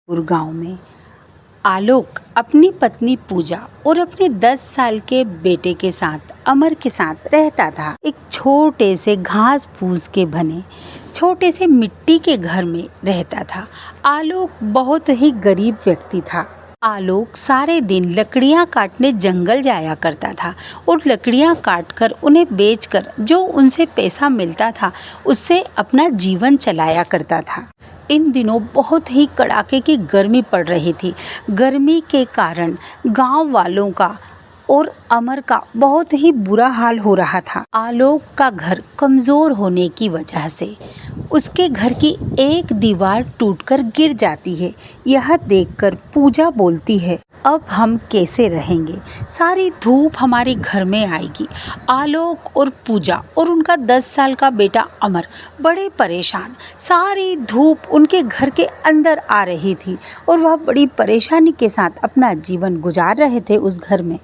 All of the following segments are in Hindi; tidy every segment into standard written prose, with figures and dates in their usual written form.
गांव में आलोक अपनी पत्नी पूजा और अपने 10 साल के बेटे के साथ अमर के साथ रहता था। एक छोटे से घास फूस के बने छोटे से मिट्टी के घर में रहता था। आलोक बहुत ही गरीब व्यक्ति था। आलोक सारे दिन लकड़ियां काटने जंगल जाया करता था और लकड़ियां काटकर उन्हें बेचकर जो उनसे पैसा मिलता था उससे अपना जीवन चलाया करता था। इन दिनों बहुत ही कड़ाके की गर्मी पड़ रही थी। गर्मी के कारण गांव वालों का और अमर का बहुत ही बुरा हाल हो रहा था। आलोक का घर कमज़ोर होने की वजह से उसके घर की एक दीवार टूटकर गिर जाती है। यह देखकर पूजा बोलती है, अब हम कैसे रहेंगे? सारी धूप हमारे घर में आएगी। आलोक और पूजा और उनका 10 साल का बेटा अमर बड़े परेशान। सारी धूप उनके घर के अंदर आ रही थी और वह बड़ी परेशानी के साथ अपना जीवन गुजार रहे थे उस घर में।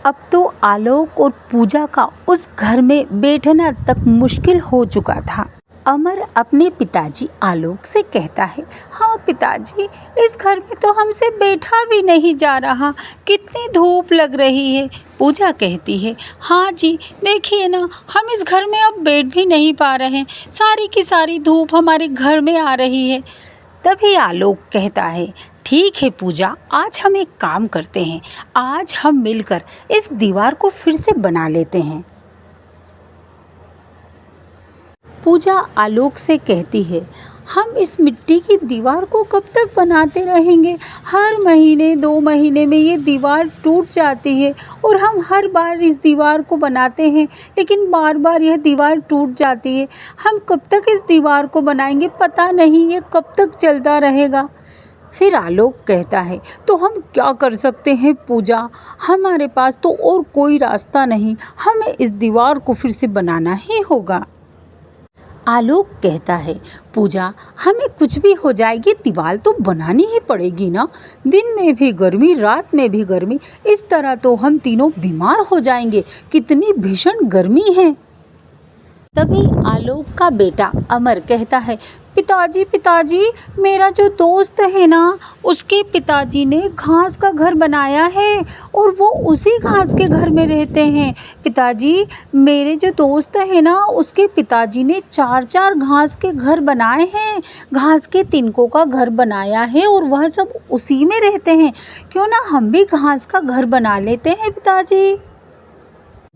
अब तो आलोक और पूजा का उस घर में बैठना तक मुश्किल हो चुका था। अमर अपने पिताजी आलोक से कहता है, हाँ पिताजी, इस घर में तो हमसे बैठा भी नहीं जा रहा, कितनी धूप लग रही है। पूजा कहती है, हाँ जी, देखिए ना, हम इस घर में अब बैठ भी नहीं पा रहे हैं, सारी की सारी धूप हमारे घर में आ रही है। तभी आलोक कहता है, ठीक है पूजा, आज हम एक काम करते हैं, आज हम मिलकर इस दीवार को फिर से बना लेते हैं। पूजा आलोक से कहती है, हम इस मिट्टी की दीवार को कब तक बनाते रहेंगे? हर महीने 2 महीने में ये दीवार टूट जाती है और हम हर बार इस दीवार को बनाते हैं, लेकिन बार बार यह दीवार टूट जाती है। हम कब तक इस दीवार को बनाएंगे? पता नहीं ये कब तक चलता रहेगा। फिर आलोक कहता है, तो हम क्या कर सकते हैं पूजा? हमारे पास तो और कोई रास्ता नहीं, हमें इस दीवार को फिर से बनाना ही होगा। आलोक कहता है, पूजा, हमें कुछ भी हो जाएगी, दीवार तो बनानी ही पड़ेगी ना। दिन में भी गर्मी, रात में भी गर्मी, इस तरह तो हम तीनों बीमार हो जाएंगे। कितनी भीषण गर्मी है। तभी आलोक का बेटा अमर कहता है, पिताजी पिताजी, मेरा जो दोस्त है ना, उसके पिताजी ने घास का घर बनाया है और वो उसी घास के घर में रहते हैं। पिताजी, मेरे जो दोस्त है ना, उसके पिताजी ने 4-4 घास के घर बनाए हैं, घास के तिनकों का घर बनाया है और वह सब उसी में रहते हैं। क्यों ना हम भी घास का घर बना लेते हैं पिताजी?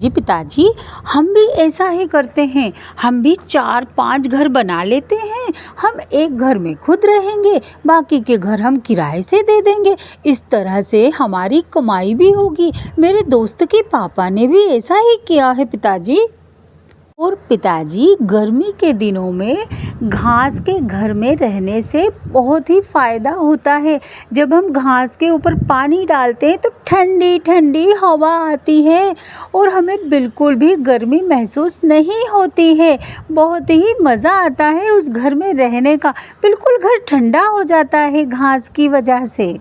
जी पिताजी, हम भी ऐसा ही करते हैं, हम भी 4-5 घर बना लेते हैं। हम एक घर में खुद रहेंगे, बाकी के घर हम किराए से दे देंगे। इस तरह से हमारी कमाई भी होगी। मेरे दोस्त के पापा ने भी ऐसा ही किया है पिताजी। और पिताजी, गर्मी के दिनों में घास के घर में रहने से बहुत ही फ़ायदा होता है। जब हम घास के ऊपर पानी डालते हैं तो ठंडी ठंडी हवा आती है और हमें बिल्कुल भी गर्मी महसूस नहीं होती है। बहुत ही मज़ा आता है उस घर में रहने का, बिल्कुल घर ठंडा हो जाता है घास की वजह से।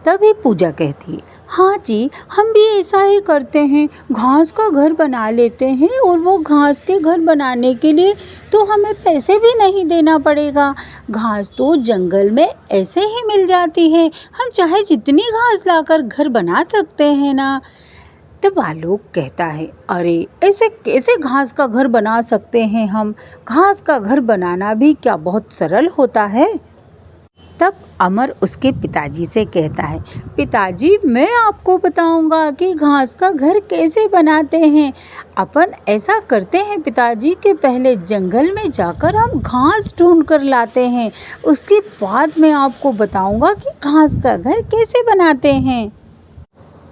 तभी पूजा कहती है, हाँ जी, हम भी ऐसा ही करते हैं, घास का घर बना लेते हैं और वो घास के घर बनाने के लिए तो हमें पैसे भी नहीं देना पड़ेगा। घास तो जंगल में ऐसे ही मिल जाती है, हम चाहे जितनी घास लाकर घर बना सकते हैं ना। तब आलोक कहता है, अरे ऐसे कैसे घास का घर बना सकते हैं हम? घास का घर बनाना भी क्या बहुत सरल होता है? तब अमर उसके पिताजी से कहता है, पिताजी, मैं आपको बताऊंगा कि घास का घर कैसे बनाते हैं। अपन ऐसा करते हैं पिताजी कि पहले जंगल में जाकर हम घास ढूंढ कर लाते हैं, उसके बाद मैं आपको बताऊंगा कि घास का घर कैसे बनाते हैं।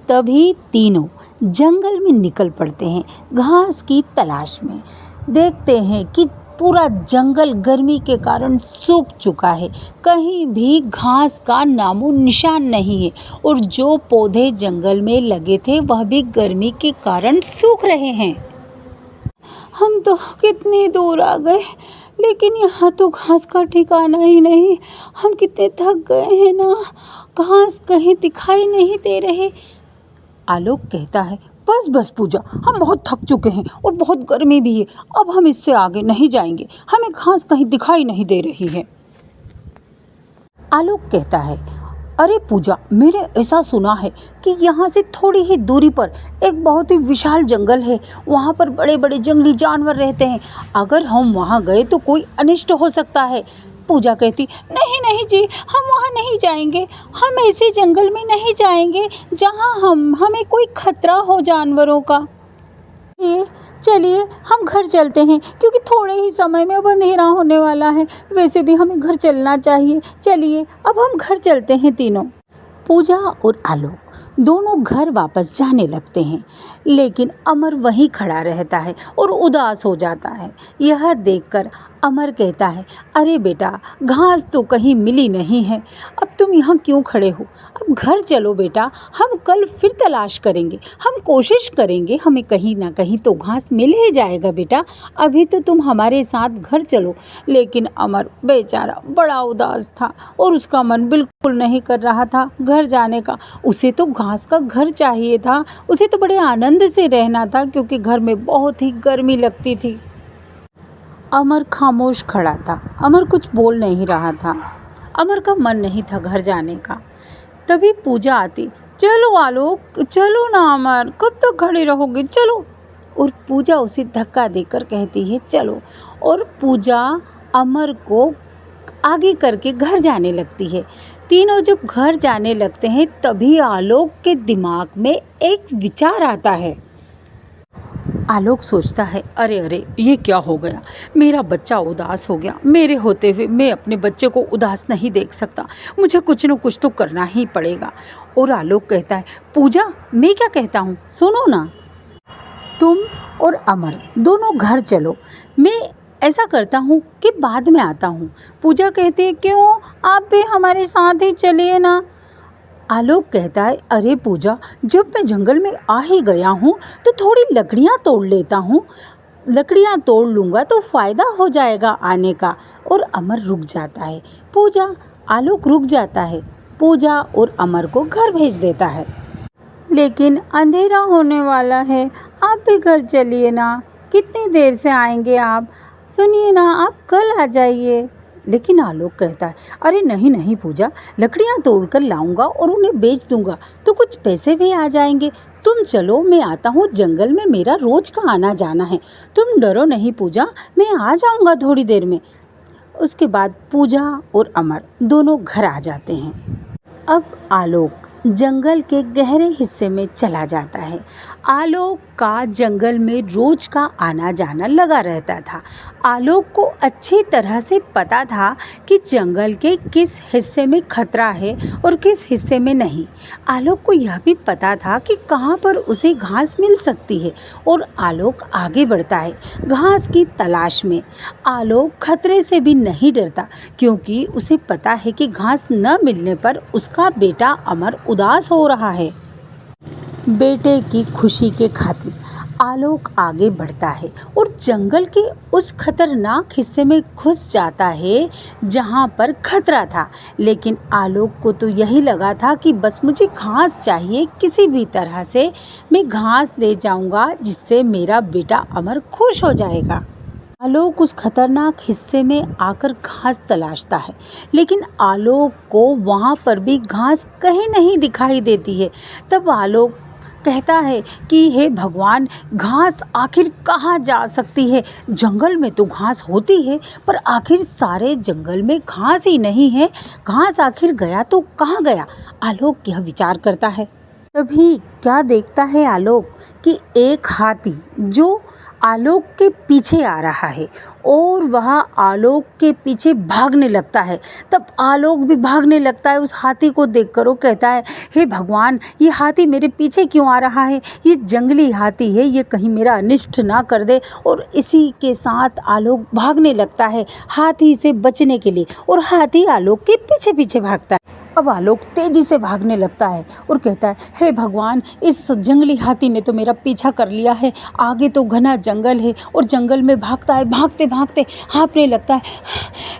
तभी तीनों जंगल में निकल पड़ते हैं घास की तलाश में। देखते हैं कि पूरा जंगल गर्मी के कारण सूख चुका है, कहीं भी घास का नामो निशान नहीं है और जो पौधे जंगल में लगे थे वह भी गर्मी के कारण सूख रहे हैं। हम तो कितनी दूर आ गए, लेकिन यहाँ तो घास का ठिकाना ही नहीं। हम कितने थक गए हैं ना, घास कहीं दिखाई नहीं दे रहे। आलोक कहता है, बस बस पूजा, हम बहुत थक चुके हैं और बहुत गर्मी भी है, अब हम इससे आगे नहीं जाएंगे, हमें घास कहीं दिखाई नहीं दे रही है। आलोक कहता है, अरे पूजा, मैंने ऐसा सुना है कि यहाँ से थोड़ी ही दूरी पर एक बहुत ही विशाल जंगल है। वहाँ पर बड़े बड़े जंगली जानवर रहते हैं। अगर हम वहाँ गए तो कोई अनिष्ट हो सकता है। पूजा कहती, नहीं नहीं जी, हम वहाँ नहीं जाएंगे। हम ऐसे जंगल में नहीं जाएंगे जहाँ हमें कोई खतरा हो जानवरों का। ये चलिए हम घर चलते हैं, क्योंकि थोड़े ही समय में अब अंधेरा होने वाला है। वैसे भी हमें घर चलना चाहिए। चलिए अब हम घर चलते हैं तीनों। पूजा और आलोक दोनों घर वापस जाने लगते हैं, लेकिन अमर वहीं खड़ा रहता है और उदास हो जाता है। यह देखकर अमर कहता है, अरे बेटा, घास तो कहीं मिली नहीं है। अब तुम यहाँ क्यों खड़े हो? अब घर चलो बेटा, हम कल फिर तलाश करेंगे। हम कोशिश करेंगे, हमें कहीं ना कहीं तो घास मिल ही जाएगा बेटा। अभी तो तुम हमारे साथ घर चलो। लेकिन अमर बेचारा बड़ा उदास था और उसका मन बिल्कुल नहीं कर रहा था घर जाने का। उसे तो घास का घर चाहिए था। उसे तो बड़े आनंद से रहना था, क्योंकि घर में बहुत ही गर्मी लगती थी। अमर खामोश खड़ा था। अमर कुछ बोल नहीं रहा था। अमर का मन नहीं था घर जाने का। तभी पूजा आती, चलो आलोक, चलो ना अमर, कब तक खड़े रहोगे, चलो। और पूजा उसे धक्का देकर कहती है चलो। और पूजा अमर को आगे करके घर जाने लगती है। तीनों जब घर जाने लगते हैं तभी आलोक के दिमाग में एक विचार आता है। आलोक सोचता है, अरे अरे, ये क्या हो गया? मेरा बच्चा उदास हो गया। मेरे होते हुए मैं अपने बच्चे को उदास नहीं देख सकता। मुझे कुछ न कुछ तो करना ही पड़ेगा। और आलोक कहता है, पूजा, मैं क्या कहता हूँ, सुनो ना, तुम और अमर दोनों घर चलो। मैं ऐसा करता हूँ कि बाद में आता हूँ। पूजा कहती है, क्यों, आप भी हमारे साथ ही चलिए ना। आलोक कहता है, अरे पूजा, जब मैं जंगल में आ ही गया हूँ तो थोड़ी लकड़ियाँ तोड़ लेता हूँ। लकड़ियाँ तोड़ लूँगा तो फ़ायदा हो जाएगा आने का। और अमर रुक जाता है। आलोक रुक जाता है। पूजा और अमर को घर भेज देता है। लेकिन अंधेरा होने वाला है, आप भी घर चलिए ना। कितनी देर से आएंगे आप? सुनिए ना, आप कल आ जाइए। लेकिन आलोक कहता है, अरे नहीं नहीं पूजा, लकड़ियाँ तोड़कर लाऊंगा और उन्हें बेच दूंगा तो कुछ पैसे भी आ जाएंगे। तुम चलो, मैं आता हूँ। जंगल में मेरा रोज का आना जाना है। तुम डरो नहीं पूजा, मैं आ जाऊँगा थोड़ी देर में। उसके बाद पूजा और अमर दोनों घर आ जाते हैं। अब आलोक जंगल के गहरे हिस्से में चला जाता है। आलोक का जंगल में रोज का आना जाना लगा रहता था। आलोक को अच्छी तरह से पता था कि जंगल के किस हिस्से में खतरा है और किस हिस्से में नहीं। आलोक को यह भी पता था कि कहाँ पर उसे घास मिल सकती है और आलोक आगे बढ़ता है घास की तलाश में। आलोक खतरे से भी नहीं डरता, क्योंकि उसे पता है कि घास न मिलने पर उसका बेटा अमर उदास हो रहा है। बेटे की खुशी के खातिर आलोक आगे बढ़ता है और जंगल के उस खतरनाक हिस्से में घुस जाता है जहाँ पर खतरा था। लेकिन आलोक को तो यही लगा था कि बस मुझे घास चाहिए, किसी भी तरह से मैं घास ले जाऊँगा जिससे मेरा बेटा अमर खुश हो जाएगा। आलोक उस खतरनाक हिस्से में आकर घास तलाशता है, लेकिन आलोक को वहाँ पर भी घास कहीं नहीं दिखाई देती है। तब आलोक कहता है कि हे भगवान, घास आखिर कहाँ जा सकती है? जंगल में तो घास होती है, पर आखिर सारे जंगल में घास ही नहीं है। घास आखिर गया तो कहाँ गया? आलोक यह विचार करता है। तभी क्या देखता है आलोक कि एक हाथी जो आलोक के पीछे आ रहा है और वह आलोक के पीछे भागने लगता है। तब आलोक भी भागने लगता है उस हाथी को देखकर। वो कहता है, हे भगवान, ये हाथी मेरे पीछे क्यों आ रहा है? ये जंगली हाथी है, ये कहीं मेरा अनिष्ट ना कर दे। और इसी के साथ आलोक भागने लगता है हाथी से बचने के लिए, और हाथी आलोक के पीछे पीछे भागता है। अब आलोक तेजी से भागने लगता है और कहता है, हे भगवान, इस जंगली हाथी ने तो मेरा पीछा कर लिया है। आगे तो घना जंगल है और जंगल में भागता है, भागते भागते हाँफने लगता है।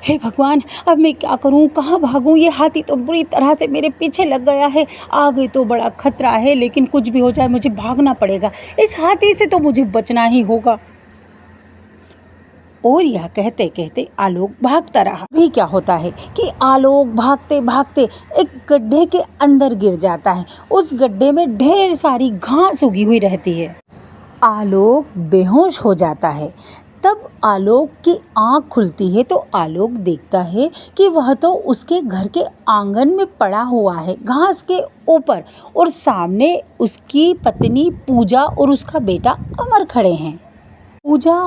हे भगवान, अब मैं क्या करूं, कहाँ भागूं? ये हाथी तो बुरी तरह से मेरे पीछे लग गया है। आगे तो बड़ा खतरा है, लेकिन कुछ भी हो जाए मुझे भागना पड़ेगा। इस हाथी से तो मुझे बचना ही होगा। और यह कहते कहते आलोक भागता रहा। भी क्या होता है कि आलोक भागते भागते एक गड्ढे के अंदर गिर जाता है। उस गड्ढे में ढेर सारी घास उगी हुई रहती है। आलोक बेहोश हो जाता है। तब आलोक की आँख खुलती है तो आलोक देखता है कि वह तो उसके घर के आंगन में पड़ा हुआ है घास के ऊपर, और सामने उसकी पत्नी पूजा और उसका बेटा अमर खड़े हैं। पूजा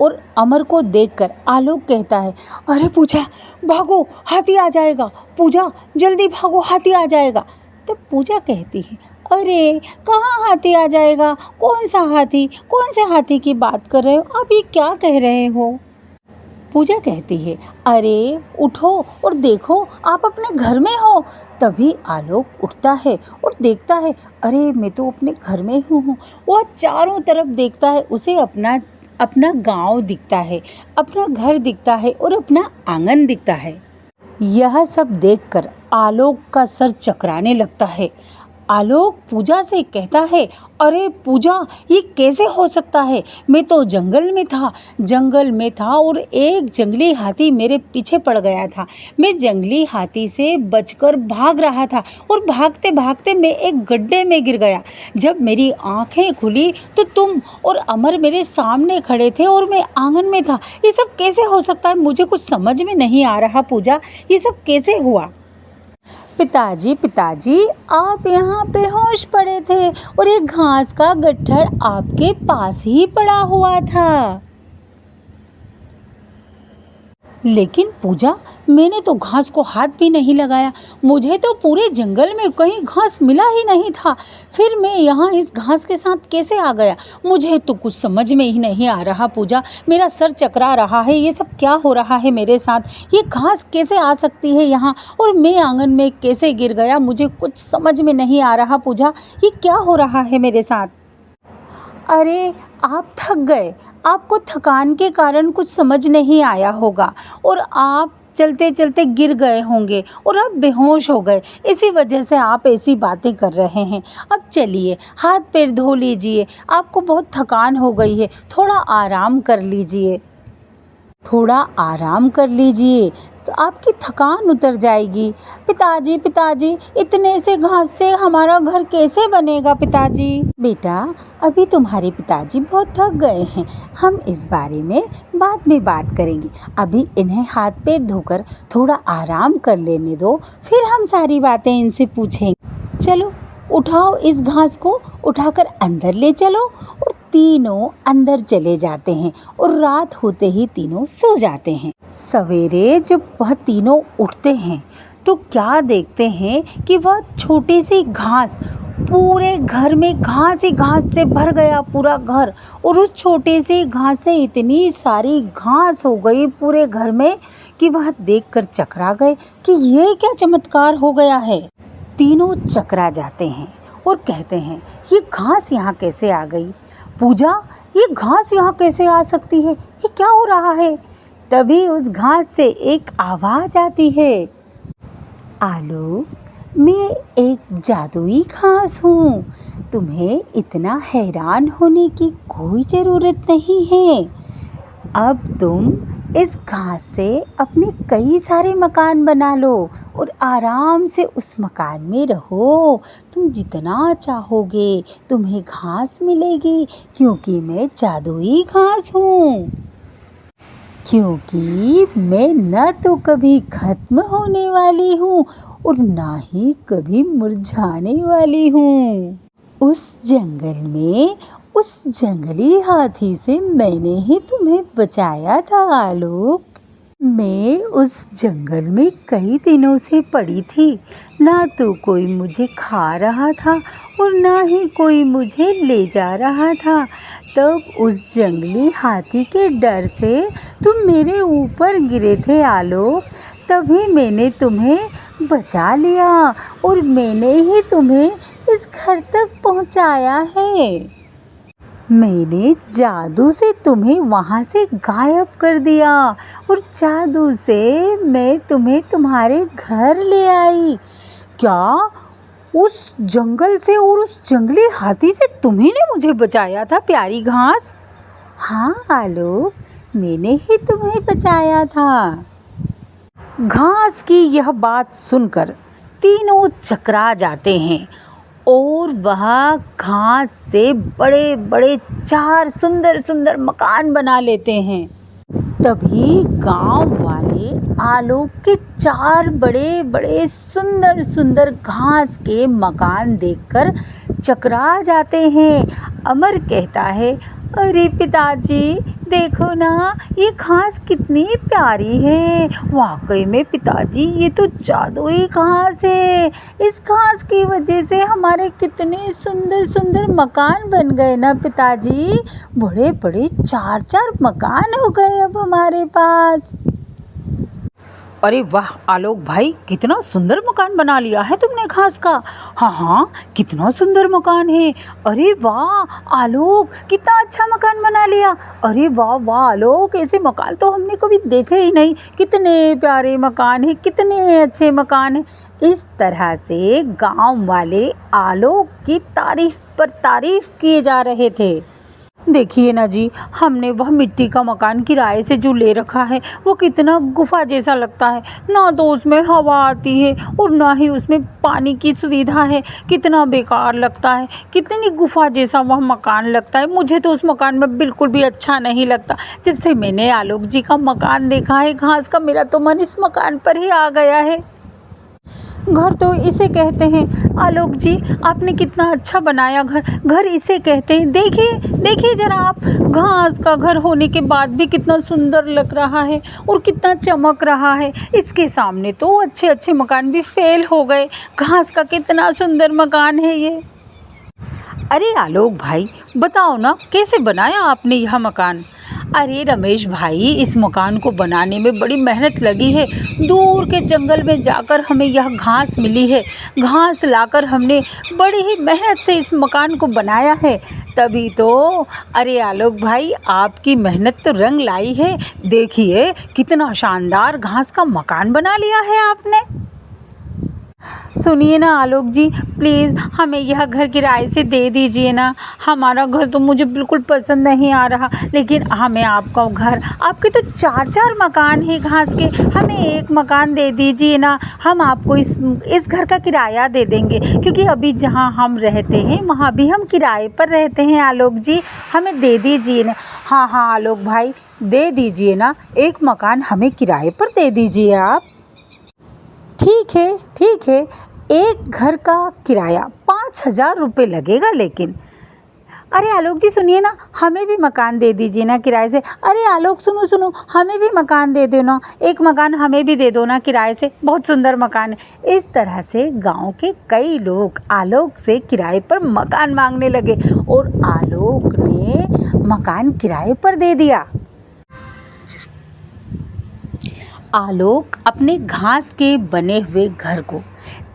और अमर को देखकर आलोक कहता है, अरे पूजा भागो, हाथी आ जाएगा। पूजा जल्दी भागो, हाथी आ जाएगा। तब पूजा कहती है, अरे कहाँ हाथी आ जाएगा, कौन सा हाथी, कौन से हाथी की बात कर रहे हो, आप ये क्या कह रहे हो। पूजा कहती है, अरे उठो और देखो, आप अपने घर में हो। तभी आलोक उठता है और देखता है, अरे मैं तो अपने घर में हूँ। वह चारों तरफ देखता है, उसे अपना गांव दिखता है, अपना घर दिखता है और अपना आंगन दिखता है। यह सब देखकर आलोक का सर चकराने लगता है। आलोक पूजा से कहता है, अरे पूजा ये कैसे हो सकता है, मैं तो जंगल में था और एक जंगली हाथी मेरे पीछे पड़ गया था। मैं जंगली हाथी से बचकर भाग रहा था और भागते भागते मैं एक गड्ढे में गिर गया। जब मेरी आंखें खुली तो तुम और अमर मेरे सामने खड़े थे और मैं आंगन में था। ये सब कैसे हो सकता है, मुझे कुछ समझ में नहीं आ रहा पूजा, ये सब कैसे हुआ। पिताजी आप यहाँ बेहोश पड़े थे और एक घास का गट्ठर आपके पास ही पड़ा हुआ था। लेकिन पूजा मैंने तो घास को हाथ भी नहीं लगाया, मुझे तो पूरे जंगल में कहीं घास मिला ही नहीं था। फिर मैं यहाँ इस घास के साथ कैसे आ गया, मुझे तो कुछ समझ में ही नहीं आ रहा पूजा। मेरा सर चकरा रहा है, ये सब क्या हो रहा है मेरे साथ, ये घास कैसे आ सकती है यहाँ और मैं आंगन में कैसे गिर गया, मुझे कुछ समझ में नहीं आ रहा पूजा, ये क्या हो रहा है मेरे साथ। अरे आप थक गए, आपको थकान के कारण कुछ समझ नहीं आया होगा और आप चलते चलते गिर गए होंगे और आप बेहोश हो गए, इसी वजह से आप ऐसी बातें कर रहे हैं। अब चलिए हाथ पैर धो लीजिए, आपको बहुत थकान हो गई है, थोड़ा आराम कर लीजिए। तो आपकी थकान उतर जाएगी। पिताजी इतने से घास से हमारा घर कैसे बनेगा पिताजी। बेटा अभी तुम्हारे पिताजी बहुत थक गए हैं, हम इस बारे में बाद में बात करेंगे। अभी इन्हें हाथ पैर धोकर थोड़ा आराम कर लेने दो, फिर हम सारी बातें इनसे पूछेंगे। चलो उठाओ, इस घास को उठाकर अंदर ले चलो। और तीनों अंदर चले जाते हैं और रात होते ही तीनों सो जाते हैं। सवेरे जब वह तीनों उठते हैं तो क्या देखते हैं कि वह छोटी सी घास, पूरे घर में घास ही घास से भर गया पूरा घर, और उस छोटी सी घास से इतनी सारी घास हो गई पूरे घर में कि वह देखकर चकरा गए कि ये क्या चमत्कार हो गया है। तीनों चकरा जाते हैं और कहते हैं, ये घास यहाँ कैसे आ गई। पूजा ये घास यहाँ कैसे आ सकती है, ये क्या हो रहा है। तभी उस घास से एक आवाज़ आती है, आलोक मैं एक जादुई घास हूँ, तुम्हें इतना हैरान होने की कोई ज़रूरत नहीं है। अब तुम इस घास से अपने कई सारे मकान बना लो और आराम से उस मकान में रहो। तुम जितना चाहोगे तुम्हें घास मिलेगी, क्योंकि मैं जादुई घास हूँ। क्योंकि मैं न तो कभी खत्म होने वाली हूँ और ना ही कभी मुरझाने वाली हूँ। उस जंगल में उस जंगली हाथी से मैंने ही तुम्हें बचाया था आलोक। मैं उस जंगल में कई दिनों से पड़ी थी, ना तो कोई मुझे खा रहा था और ना ही कोई मुझे ले जा रहा था। तब उस जंगली हाथी के डर से तुम मेरे ऊपर गिरे थे आलोक, तभी मैंने तुम्हें बचा लिया और मैंने ही तुम्हें इस घर तक पहुंचाया है। मैंने जादू से तुम्हें वहाँ से गायब कर दिया और जादू से मैं तुम्हें तुम्हारे घर ले आई। क्या उस जंगल से और उस जंगली हाथी से तुम्ही ने मुझे बचाया था प्यारी घास। हाँ आलोक, मैंने ही तुम्हें बचाया था। घास की यह बात सुनकर तीनों चकरा जाते हैं और वह घास से बड़े बड़े 4 सुंदर सुंदर मकान बना लेते हैं। तभी गांव वाले आलोक के 4 बड़े बड़े सुंदर सुंदर घास के मकान देखकर चकरा जाते हैं। अमर कहता है, अरे पिताजी देखो ना, ये घास कितनी प्यारी है। वाकई में पिताजी, ये तो जादुई घास है। इस घास की वजह से हमारे कितने सुंदर सुंदर मकान बन गए ना पिताजी। बड़े बड़े 4 मकान हो गए अब हमारे पास। अरे वाह आलोक भाई, कितना सुंदर मकान बना लिया है तुमने घास का। हाँ, कितना सुंदर मकान है। अरे वाह आलोक, कितना अच्छा मकान बना लिया। अरे वाह वाह आलोक, ऐसे मकान तो हमने कभी देखे ही नहीं। कितने प्यारे मकान हैं, कितने अच्छे मकान हैं। इस तरह से गांव वाले आलोक की तारीफ पर तारीफ किए जा रहे थे। देखिए ना जी, हमने वह मिट्टी का मकान किराए से जो ले रखा है, वो कितना गुफा जैसा लगता है। ना तो उसमें हवा आती है और ना ही उसमें पानी की सुविधा है। कितना बेकार लगता है, कितनी गुफा जैसा वह मकान लगता है। मुझे तो उस मकान में बिल्कुल भी अच्छा नहीं लगता। जब से मैंने आलोक जी का मकान देखा है घास का, मेरा तो मन इस मकान पर ही आ गया है। घर तो इसे कहते हैं। आलोक जी, आपने कितना अच्छा बनाया घर इसे कहते हैं। देखिए देखिए जरा आप, घास का घर होने के बाद भी कितना सुंदर लग रहा है और कितना चमक रहा है। इसके सामने तो अच्छे अच्छे मकान भी फेल हो गए। घास का कितना सुंदर मकान है ये। अरे आलोक भाई, बताओ ना, कैसे बनाया आपने यह मकान। अरे रमेश भाई, इस मकान को बनाने में बड़ी मेहनत लगी है। दूर के जंगल में जाकर हमें यह घास मिली है। घास लाकर हमने बड़ी ही मेहनत से इस मकान को बनाया है, तभी तो। अरे आलोक भाई, आपकी मेहनत तो रंग लाई है। देखिए कितना शानदार घास का मकान बना लिया है आपने। सुनिए ना आलोक जी, प्लीज़ हमें यह घर किराए से दे दीजिए ना। हमारा घर तो मुझे बिल्कुल पसंद नहीं आ रहा, लेकिन हमें आपका घर, आपके तो 4 मकान हैं घास के, हमें एक मकान दे दीजिए ना। हम आपको इस घर का किराया दे देंगे, क्योंकि अभी जहाँ हम रहते हैं वहाँ भी हम किराए पर रहते हैं। आलोक जी, हमें दे दीजिए ना। हाँ आलोक भाई, दे दीजिए ना, एक मकान हमें किराए पर दे दीजिए आप। ठीक है, एक घर का किराया 5,000 रुपये लगेगा। लेकिन अरे आलोक जी सुनिए ना, हमें भी मकान दे दीजिए ना किराए से। अरे आलोक सुनो, हमें भी मकान दे दो ना, एक मकान हमें भी दे दो ना किराए से, बहुत सुंदर मकान है। इस तरह से गांव के कई लोग आलोक से किराए पर मकान मांगने लगे और आलोक ने मकान किराए पर दे दिया। आलोक अपने घास के बने हुए घर को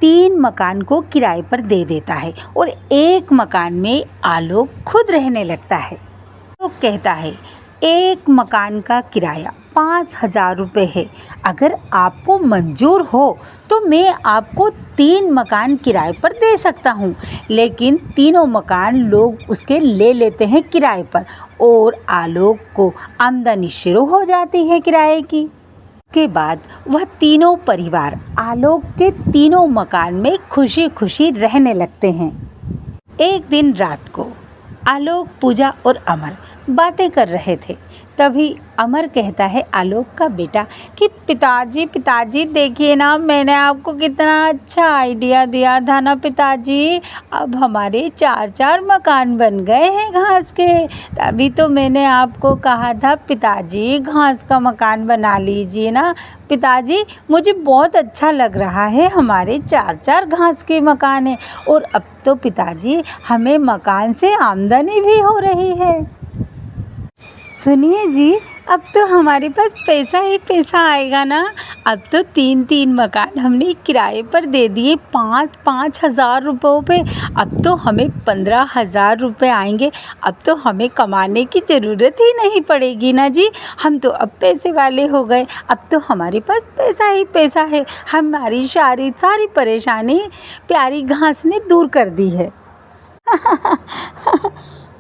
3 मकान को किराए पर दे देता है और एक मकान में आलोक खुद रहने लगता है। आलोक कहता है, एक मकान का किराया 5,000 रुपये है। अगर आपको मंजूर हो तो मैं आपको 3 मकान किराए पर दे सकता हूँ। लेकिन तीनों मकान लोग उसके ले लेते हैं किराए पर और आलोक को आमदनी शुरू हो जाती है किराए की। के बाद वह तीनों परिवार आलोक के तीनों मकान में खुशी खुशी रहने लगते हैं। एक दिन रात को आलोक, पूजा और अमर बातें कर रहे थे। तभी अमर कहता है आलोक का बेटा कि पिताजी देखिए ना, मैंने आपको कितना अच्छा आइडिया दिया था ना पिताजी। अब हमारे 4 मकान बन गए हैं घास के। तभी तो मैंने आपको कहा था पिताजी, घास का मकान बना लीजिए ना। पिताजी, मुझे बहुत अच्छा लग रहा है, हमारे 4 घास के मकान हैं और अब तो पिताजी हमें मकान से आमदनी भी हो रही है। सुनिए जी, अब तो हमारे पास पैसा ही पैसा आएगा ना। अब तो 3 मकान हमने किराए पर दे दिए 5 हज़ार रुपयों पे। अब तो हमें 15,000 रुपये आएंगे। अब तो हमें कमाने की ज़रूरत ही नहीं पड़ेगी ना जी। हम तो अब पैसे वाले हो गए। अब तो हमारे पास पैसा ही पैसा है। हमारी सारी परेशानी प्यारी घास ने दूर कर दी है।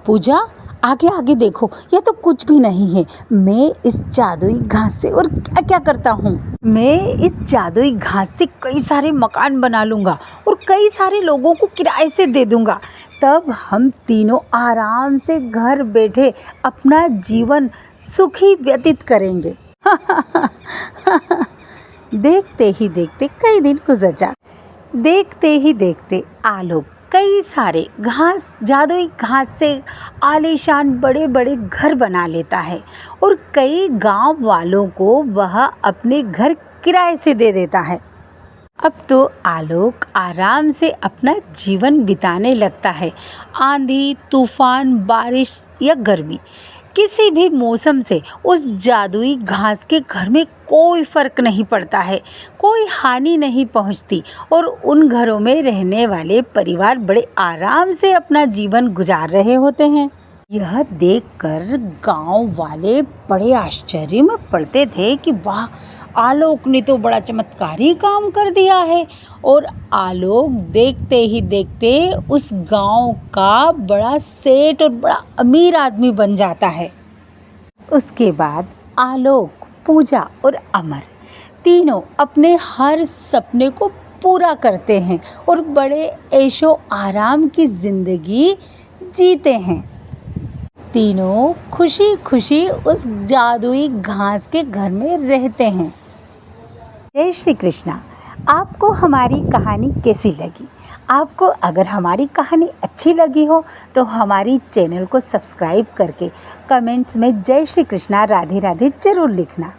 पूजा, आगे आगे देखो, ये तो कुछ भी नहीं है। मैं इस जादुई घास से और क्या क्या करता हूँ, मैं इस जादुई घास से कई सारे मकान बना लूँगा और कई सारे लोगों को किराए से दे दूँगा। तब हम तीनों आराम से घर बैठे अपना जीवन सुखी व्यतीत करेंगे। देखते ही देखते कई दिन गुजर जाते। देखते ही देखते आलोक कई सारे जादुई घास से आलीशान बड़े बड़े घर बना लेता है और कई गांव वालों को वह अपने घर किराए से दे देता है। अब तो आलोक आराम से अपना जीवन बिताने लगता है। आंधी, तूफान, बारिश या गर्मी, किसी भी मौसम से उस जादुई घास के घर में कोई फर्क नहीं पड़ता है, कोई हानि नहीं पहुंचती और उन घरों में रहने वाले परिवार बड़े आराम से अपना जीवन गुजार रहे होते हैं। यह देखकर गांव वाले बड़े आश्चर्य में पड़ते थे कि वाह, आलोक ने तो बड़ा चमत्कारी काम कर दिया है। और आलोक देखते ही देखते उस गांव का बड़ा सेठ और बड़ा अमीर आदमी बन जाता है। उसके बाद आलोक, पूजा और अमर तीनों अपने हर सपने को पूरा करते हैं और बड़े ऐशो आराम की जिंदगी जीते हैं। तीनों खुशी खुशी उस जादुई घास के घर में रहते हैं। जय श्री कृष्णा। आपको हमारी कहानी कैसी लगी? आपको अगर हमारी कहानी अच्छी लगी हो तो हमारी चैनल को सब्सक्राइब करके कमेंट्स में जय श्री कृष्णा राधे राधे जरूर लिखना।